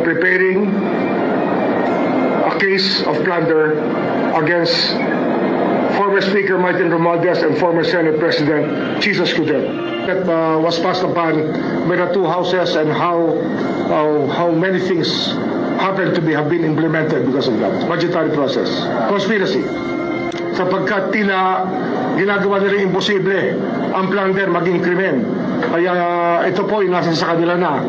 preparing a case of plunder against former Speaker Martin Romualdez and former Senate President Jesus Escudero. That was passed upon by the two houses, and how many things happened to have been implemented because of that budgetary process. Conspiracy. Sapagkat tila ginagawa nila imposible ang plunder maging krimen. Kaya ito po nasa sa kanila na.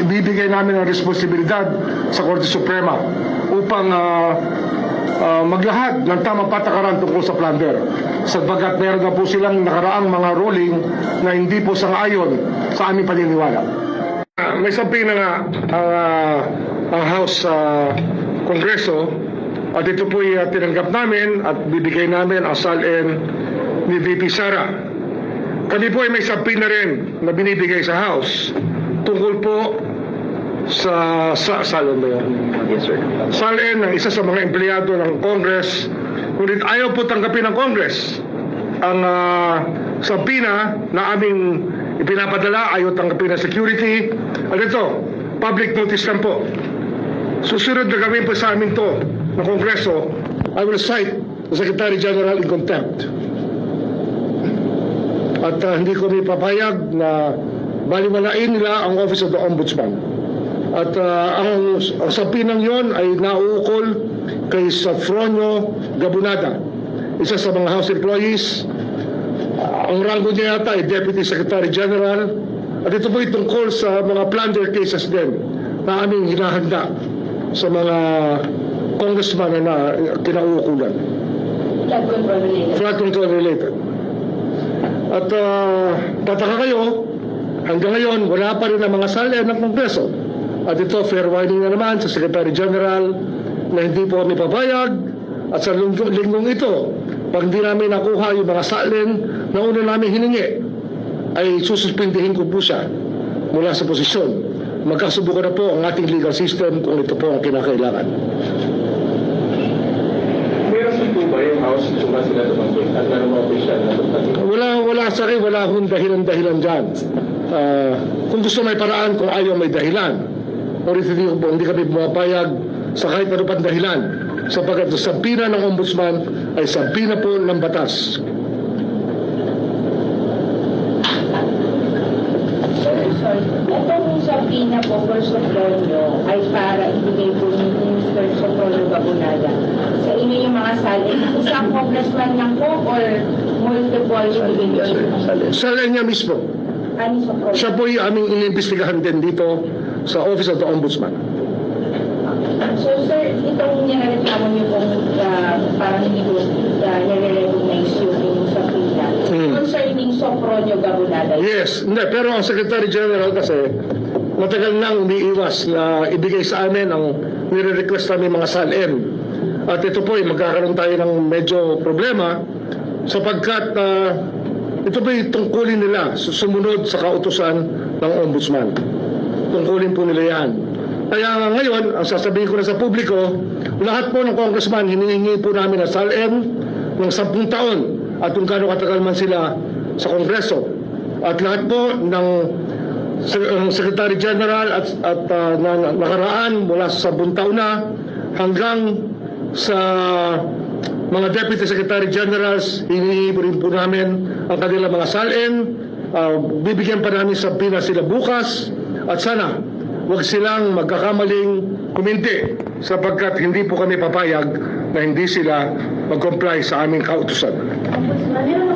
Ibibigay namin ang responsibilidad sa Korte Suprema upang maglahad ng tamang patakaran tungkol sa plunder. Sapagkat meron na po silang nakaraang mga ruling na hindi po sang-ayon sa aming paniniwala. May samping na nga ang House Kongreso, at ito po tinanggap namin at bibigay namin ang SALN ni VP Sara. Kami po ay may samping na rin na binibigay sa House tungkol po sa SALN ba yan? Yes, sir. SALN ng isa sa mga empleyado ng Congress, ngunit ayaw po tanggapin ng Congress ang sampina na aming ipinapadala, ayaw tanggapin ng security. At ito, public notice lang po. Susunod na gawin po sa amin to ng Kongreso, I will cite the Secretary General in contempt. At hindi ko may papayag na baliwalain nila ang Office of the Ombudsman. At ang sampinang yon ay nauukol kay Safronio Gabunada, isa sa mga House employees. Ang rango niya yata ay Deputy Secretary General. At ito po tungkol sa mga plunder cases din na aming hinahanda sa mga congressman na kinauukulan. Flood control related. At tataka kayo, hanggang ngayon wala pa rin ang mga SALN ng Kongreso. At ito, fair warning na naman sa Secretary General na hindi po kami papayag. At sa linggong ito, pag hindi namin nakuha yung mga SALN na una namin hiningi, ay sususpindihin ko po siya mula sa posisyon. Magkasubukan na po ang ating legal system kung ito po ang kinakailangan. Meron po ba yung House kung sila tumangkin at meron mga opisyal na tumangkin? Wala sa akin, wala akong dahilan dyan. Kung gusto may paraan, kung ayaw may dahilan. Hindi kami bumapayag sa kahit ano pang dahilan. Sapagkat sa sampina ng Ombudsman ay sampina po ng batas. Itong sampina po, first of all, ay para ibigay po ni Mr. Sofronio Gabunada sa inyo yung mga SALN. Isang congressman lang po or multiple individuals? SALN niya mismo. Ani Sofronio? Siya po yung aming inimbestigahan din dito sa Office of the Ombudsman. So sir, itong nireklamo niyo pong parang hindi po nire-recognize yung sampina concerning Sofronio Gabunada. Yes, hindi, pero ang Secretary General kasi matagal nang umiiwas na ibigay sa amin ang nire-request namin mga SALN. At ito po ay magkakaroon tayo ng medyo problema sapagkat ito po ay tungkulin nila sumunod sa kautusan ng Ombudsman. Tungkulin po nila yan. Kaya ngayon, ang sasabihin ko na sa publiko, lahat po ng congressman, hinihingi po namin ang SALN ng 10 taon at kung gaano katagal man sila sa Kongreso. At lahat po ng Secretary General at nakaraan mula sa 10 taon na hanggang sa mga Deputy Secretary Generals, hinihingi rin po namin ang kanilang mga SALN. Bibigyan pa namin sa pina sila bukas at sana huwag silang magkakamaling kuminti sapagkat hindi po kami papayag na hindi sila mag-comply sa aming kautusan. Ombudsman,